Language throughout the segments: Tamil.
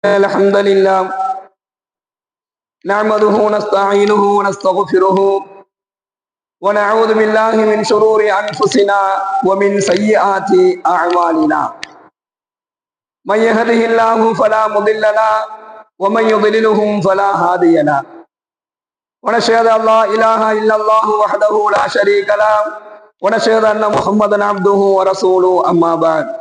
الحمد لله نعمده ونستعينه ونستغفره ونعوذ بالله من شرور أنفسنا ومن سيئات أعمالنا من يهده الله فلا مضل له ومن يضلله فلا هادي له ونشهد أن لا إله إلا الله وحده لا شريك له ونشهد أن محمدا عبده ورسوله أما بعد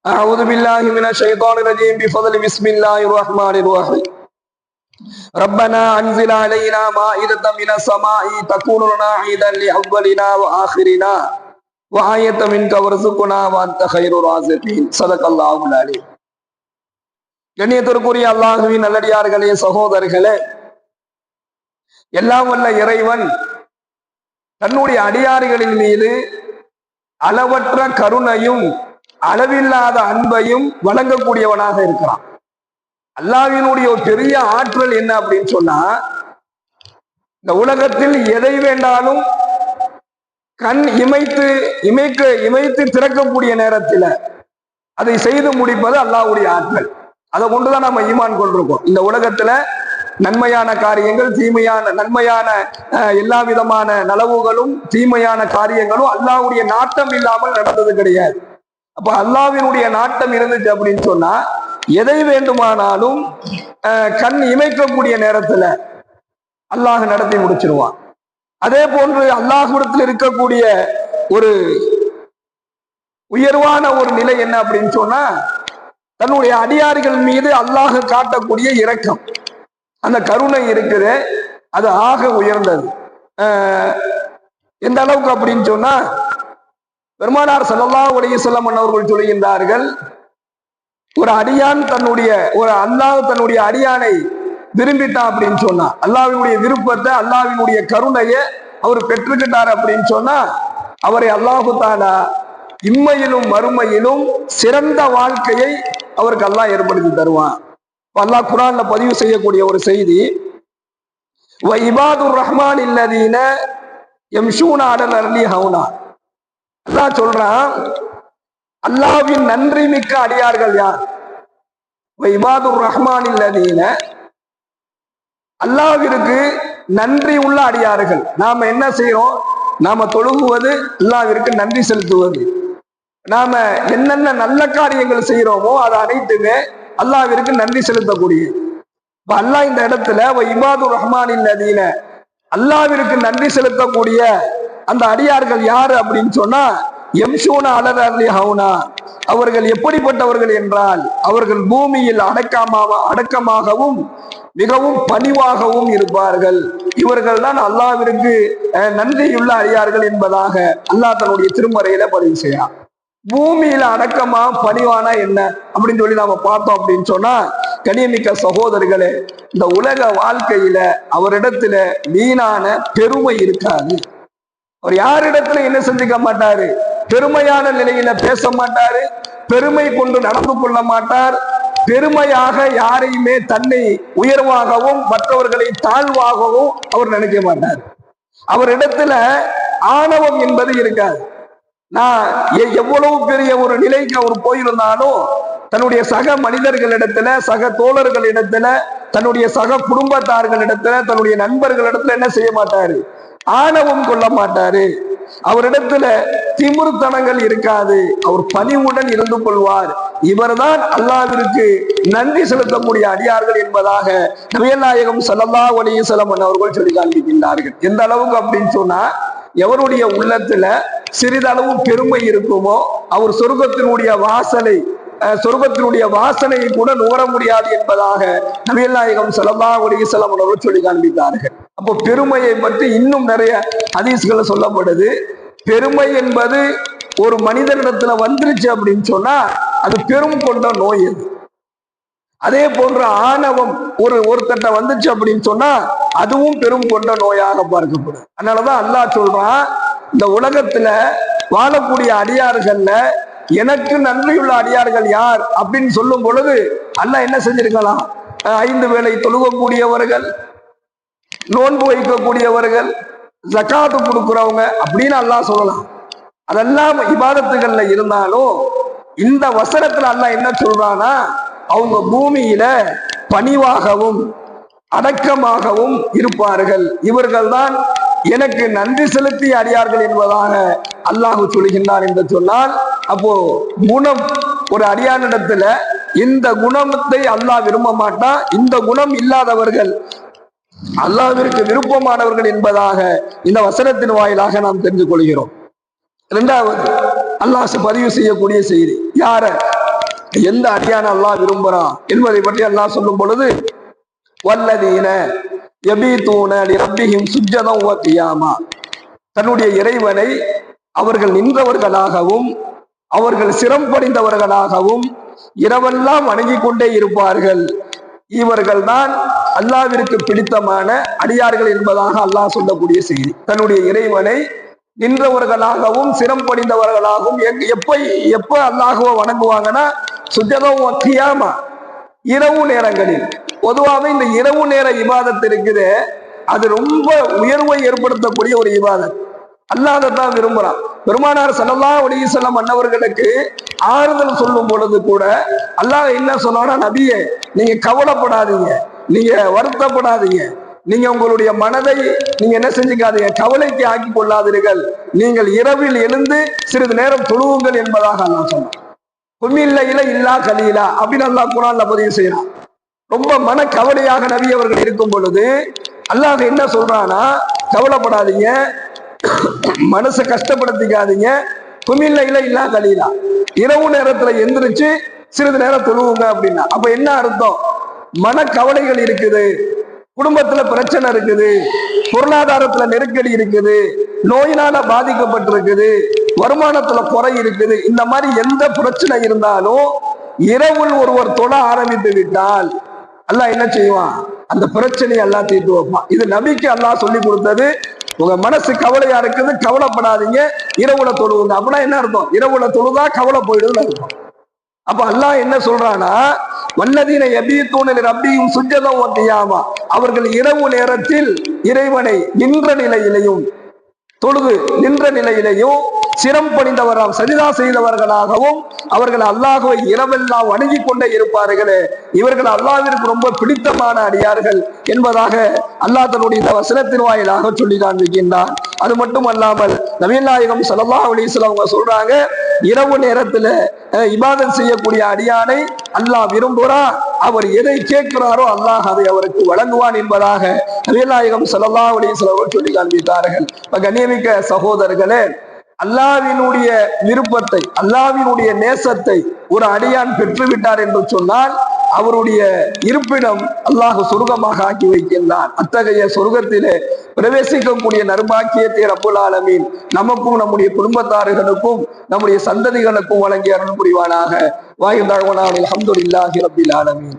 أعوذ بالله من الشيطان الرجيم بفضل بسم الله الرحمن الرحيم ربنا أنزل علينا مائدة من السماء تكون لنا عيدا لأولنا وآخرنا وآية منك وارزقنا وأنت خير الرازقين صدق الله العليم. கண்ணியத்திற்குரிய அல்லாஹ்வின் நல்லடியார்களே, சகோதரர்களே, எல்லாம் வல்ல இறைவன் தன்னுடைய அடியார்களின் மீது அளவற்ற கருணையும் அளவில்லாத அன்பையும் வழங்கக்கூடியவனாக இருக்கிறான். அல்லாஹ்வினுடைய ஒரு பெரிய ஆற்றல் என்ன அப்படின்னு சொன்னா, இந்த உலகத்தில் எதை வேண்டாலும் கண் இமைத்து திறக்கக்கூடிய நேரத்தில் அதை செய்து முடிப்பது அல்லாஹ்வுடைய ஆற்றல். அதை கொண்டுதான் நம்ம ஈமான் கொண்டிருக்கோம். இந்த உலகத்துல நன்மையான காரியங்கள் நன்மையான எல்லா விதமான நலவுகளும் தீமையான காரியங்களும் அல்லாஹ்வுடைய நாட்டம் இல்லாமல் நடந்தது கிடையாது. அப்ப அல்லாஹ்வினுடைய நாட்டம் இருந்துச்சு அப்படின்னு சொன்னா எதை வேண்டுமானாலும் கண் இமைக்கக்கூடிய நேரத்துல அல்லாஹ் நடத்தி முடிச்சிருவான். அதே போன்று அல்லாஹ்விடத்தில் இருக்கக்கூடிய ஒரு உயர்வான ஒரு நிலை என்ன அப்படின்னு சொன்னா, தன்னுடைய அடியார்கள் மீது அல்லாஹ் காட்டக்கூடிய இரக்கம், அந்த கருணை இருக்குது, அது ஆக உயர்ந்தது. எந்த அளவுக்கு அப்படின்னு சொன்னா, பெருமானார் ஸல்லல்லாஹு அலைஹி வஸல்லம் அவர்கள் சொல்கின்றார்கள், ஒரு அடியான் அல்லாஹ் தன்னுடைய அடியானை விரும்பிட்டான் அப்படின்னு சொன்னா, அல்லாஹ்வினுடைய விருப்பத்தை அல்லாஹ்வினுடைய கருணையை அவர் பெற்றுக்கிட்டார் அப்படின்னு சொன்னா, அவரை அல்லாஹு தஆலா இம்மையிலும் மறுமையிலும் சிறந்த வாழ்க்கையை அவருக்கு அல்லாஹ் ஏற்படுத்தி தருவான். அல்லாஹ் குர்ஆன்ல பதிவு செய்யக்கூடிய ஒரு செய்தி, வ இபாதுர் ரஹ்மான் அல்லதீன யம்ஷூன அலல் அர்லி ஹௌனா. அல்லாஹ் சொல்றான், அல்லாஹ்வின் நன்றி மிக்க அடியார்கள் யார்? வ இபாதுர் ரஹ்மான் அல்லதீன, அல்லாஹ்விற்கு நன்றி உள்ள அடியார்கள். நாம என்ன செய்யறோம்? நாம தொழுகுவது அல்லாஹ்விற்கு நன்றி செலுத்துவது. நாம என்னென்ன நல்ல காரியங்கள் செய்யறோமோ அது அனைத்துமே அல்லாஹ்விற்கு நன்றி செலுத்தக்கூடிய. அல்லாஹ் இந்த இடத்துல இபாதுர் ரஹ்மான் அல்லதீன, அல்லாஹ்விற்கு நன்றி செலுத்தக்கூடிய அந்த அடியார்கள் யாரு அப்படின்னு சொன்னா, யம்ஷூன அலல் அர்லி ஹௌனா. அவர்கள் எப்படிப்பட்டவர்கள் என்றால், அவர்கள் பூமியில் அடக்கமாகவும் மிகவும் பணிவாகவும் இருப்பார்கள். இவர்கள் தான் அல்லாஹ்விற்கு நன்றியுள்ள அடியார்கள் என்பதாக அல்லாஹ் தன்னுடைய திருமறையில பதிவு செய்யறான். பூமியில அடக்கமா பணிவானா என்ன அப்படின்னு சொல்லி நாம பார்த்தோம் அப்படின்னு சொன்னா, கண்ணியமிக்க சகோதரர்களே, இந்த உலக வாழ்க்கையில அவரிடத்துல வீணான பெருமை இருக்காது. அவர் யாரிடத்துல என்ன செஞ்சுக்க மாட்டாரு? பெருமையான நிலையில பேச மாட்டாரு, பெருமை கொண்டு நடந்து கொள்ள மாட்டார். பெருமையாக யாரையுமே தன்னை உயர்வாகவும் மற்றவர்களை தாழ்வாகவும் அவர் நினைக்க மாட்டார். அவரிடத்துல ஆணவம் என்பது இருக்காது. நான் எவ்வளவு பெரிய ஒரு நிலைக்கு அவர் போயிருந்தாலும் தன்னுடைய சக மனிதர்களிடத்துல, சக தோழர்களிடத்துல, தன்னுடைய சக குடும்பத்தார்களிடத்துல, தன்னுடைய நண்பர்களிடத்துல என்ன செய்ய மாட்டாரு? ஆணவம் கொள்ள மாட்டாரு. அவரிடத்துல திமிர்த்தனங்கள் இருக்காது. அவர் பணிவுடன் இருந்து கொள்வார். இவர்தான் அல்லாஹ்விற்கு நன்றி செலுத்தக்கூடிய அடியார்கள் என்பதாக நபிகள் நாயகம் ஸல்லல்லாஹு அலைஹி வஸல்லம் அவர்கள் சொல்லி காண்பிக்கின்றார்கள். எந்த அளவுக்கு அப்படின்னு சொன்னா, எவருடைய உள்ளத்துல சிறிதளவு பெருமை இருக்குமோ அவர் சொர்க்கத்தினுடைய வாசனையை கூட நுகர முடியாது என்பதாக நபிகள் நாயகம் ஸல்லல்லாஹு அலைஹி வஸல்லம் அவர்கள் சொல்லி காண்பித்தார்கள். அப்போ பெருமையை பற்றி இன்னும் நிறைய ஹதீஸ்கள் சொல்லப்படுது. பெருமை என்பது ஒரு மனிதனிடத்துல வந்துருச்சு அப்படின்னு சொன்னா அது பெரும் கொண்ட நோய். அது அதே போன்ற ஆணவம் ஒருத்தட்ட வந்துச்சு அப்படின்னு சொன்னா அதுவும் பெரும் கொண்ட நோயாக பார்க்கப்படும். அதனாலதான் அல்லாஹ் சொல்றான், இந்த உலகத்துல வாழக்கூடிய அடியார்கள்ல எனக்கு நன்றியுள்ள அடியார்கள் யார் அப்படின்னு சொல்லும் பொழுது அல்லாஹ் என்ன செஞ்சிருக்கலாம்? 5 வேளை தொழுகக்கூடியவர்கள், நோன்பு வைக்கக்கூடியவர்கள், ஜகாத்து கொடுக்கிறவங்க அப்படின்னு அல்லாஹ் சொல்லலாம். அதெல்லாம் இபாதத்துகள்ல இருந்தாலும் இந்த வசனத்துல அல்லாஹ் என்ன சொல்றானா, அவங்க பூமியில பணிவாகவும் அடக்கமாகவும் இருப்பார்கள். இவர்கள்தான் எனக்கு நன்றி செலுத்திய அடியார்கள் என்பதாக அல்லாஹ் சொல்கின்றான் என்று சொன்னால், அப்போ குணம் ஒரு அடியானிடத்துல இந்த குணத்தை அல்லாஹ் விரும்ப மாட்டான். இந்த குணம் இல்லாதவர்கள் அல்லாஹ்விற்கு விருப்பமானவர்கள் என்பதாக இந்த வசனத்தின் வாயிலாக நாம் தெரிந்து கொள்கிறோம். இரண்டாவது அல்லாஹ் பதிவு செய்யக்கூடிய செய்தி, யார எந்த அடியான அல்லாஹ் விரும்புறான் என்பதை பற்றி அல்லாஹ் சொல்லும் பொழுது, வல்லதீன யபீதூன லிரப்பிஹிம் சுஜ்ஜதன் வ கியாமா, தன்னுடைய இறைவனை அவர்கள் நின்றவர்களாகவும் அவர்கள் சிரம்படிந்தவர்களாகவும் இரவெல்லாம் வணங்கிக் கொண்டே இருப்பார்கள். இவர்கள் தான் அல்லாஹ்விற்கு பிடித்தமான அடியார்கள் என்பதாக அல்லாஹ் சொல்லக்கூடிய செய்தி. தன்னுடைய இறைவனை நின்றவர்களாகவும் சிரம்படிந்தவர்களாகவும் எப்ப அல்லாஹுவை வணங்குவாங்கன்னா சுஜ்ஜதன் வ கியாமா, இரவு நேரங்களில். பொதுவாக இந்த இரவு நேர இபாதத் இருக்குது, அது ரொம்ப உயர்வை ஏற்படுத்தக்கூடிய ஒரு இபாதத். அல்லாஹ் அதைத்தான் விரும்புறான். பெருமானார் ஸல்லல்லாஹு அலைஹி வஸல்லம் அன்னவர்களுக்கு ஆறுதல் சொல்லும் பொழுது கூட அல்லாஹ் என்ன சொன்னான்னா, நபியே நீங்க கவலைப்படாதீங்க, நீங்க வருத்தப்படாதீங்க, நீங்க உங்களுடைய மனதை நீங்க என்ன செஞ்சுக்காதீங்க, கவலைக்கு ஆக்கி கொள்ளாதீர்கள், நீங்கள் இரவில் எழுந்து சிறிது நேரம் தொழுவுங்கள் என்பதாக அல்லாஹ் சொன்னான். குமில்லையில இல்லா கலீலா அப்படின்னு அல்லாஹ் குர்ஆன்ல பதிவு செய்யறான். ரொம்ப மன கவலையாக நபி அவர்கள் இருக்கும் பொழுது அல்லாஹ் என்ன சொல்றானா, கவலைப்படாதீங்க, மனசை கஷ்டப்படுத்திக்காதீங்க, குமில்லையில இல்லா கலீலா, இரவு நேரத்துல எந்திரிச்சு சிறிது நேரம் தொழுவுங்க அப்படின்னா. அப்ப என்ன அர்த்தம்? மன கவலைகள் இருக்குது, குடும்பத்துல பிரச்சனை இருக்குது, பொருளாதாரத்துல நெருக்கடி இருக்குது, நோயினால பாதிக்கப்பட்டிருக்குது, வருமானத்துல குறை இருக்குது, இந்த மாதிரி எந்த பிரச்சனை இருந்தாலும் இரவுள் ஒருவர் தொழ ஆரம்பித்து விட்டால் அல்லாஹ் என்ன செய்வான்? அந்த பிரச்சனையை அல்லாஹ் தீர்த்து வைப்பான். இது நபிக்கு அல்லாஹ் சொல்லி கொடுத்தது. உங்க மனசு கவலையா இருக்குது, கவலைப்படாதீங்க, இரவுல தொழுவுங்க. அப்படின்னா என்ன அர்த்தம்? இரவுல தொழுதா கவலை போயிடுதுன்னு அர்த்தம். அப்ப அல்லாஹ் என்ன சொல்றானா, வல்லதீன யபீதூன லிரப்பிஹிம் சுஜ்ஜதன் வ கியாமா, அவர்கள் இரவு நேரத்தில் இறைவனை நின்ற நிலையிலையும் தொழுது நின்ற நிலையிலையும் சிரம் பணிந்தவராம் சஜிதா செய்தவர்களாகவும் அவர்கள் அல்லாஹுவை இரவெல்லாம் வணங்கி கொண்டே இருப்பார்களே, இவர்கள் அல்லாஹ்விற்கு ரொம்ப பிடித்தமான அடியார்கள் என்பதாக அல்லாஹ் தன்னுடைய இந்த வசனத்தின் வாயிலாக சொல்லி காண்பிக்கின்றான். அது மட்டும் அல்லாமல் நபிகள் நாயகம் ஸல்லல்லாஹு அலைஹி வஸல்லம் அவங்க சொல்றாங்க, இரவு நேரத்துல இபாதத் செய்யக்கூடிய அடியானை அல்லாஹ் விரும்புகிறான், அவர் எதை கேட்கிறாரோ அல்லாஹ் அதை அவருக்கு வழங்குவான் என்பதாக நபிகள் நாயகம் ஸல்லல்லாஹு அலைஹி வஸல்லம் சொல்லி காண்பித்தார்கள். கண்ணியமிக்க சகோதரர்களே, அல்லாஹ்வினுடைய விருப்பத்தை அல்லாஹ்வினுடைய நேசத்தை ஒரு அடியான் பெற்றுவிட்டார் என்று சொன்னால் அவருடைய இருப்பிடம் அல்லாஹ் சொர்க்கமாக ஆக்கி வைக்கின்றான். அத்தகைய சொர்க்கத்திலே பிரவேசிக்கக்கூடிய நற்பாக்கியத்தை ரப்புல் ஆலமீன் நமக்கும் நம்முடைய குடும்பத்தார்களுக்கும் நம்முடைய சந்ததிகளுக்கும் வழங்கி அருள் புரிவானாக. வாயுதாழ்வனானில் அல்ஹம்துலில்லாஹி ரப்பில் ஆலமீன்.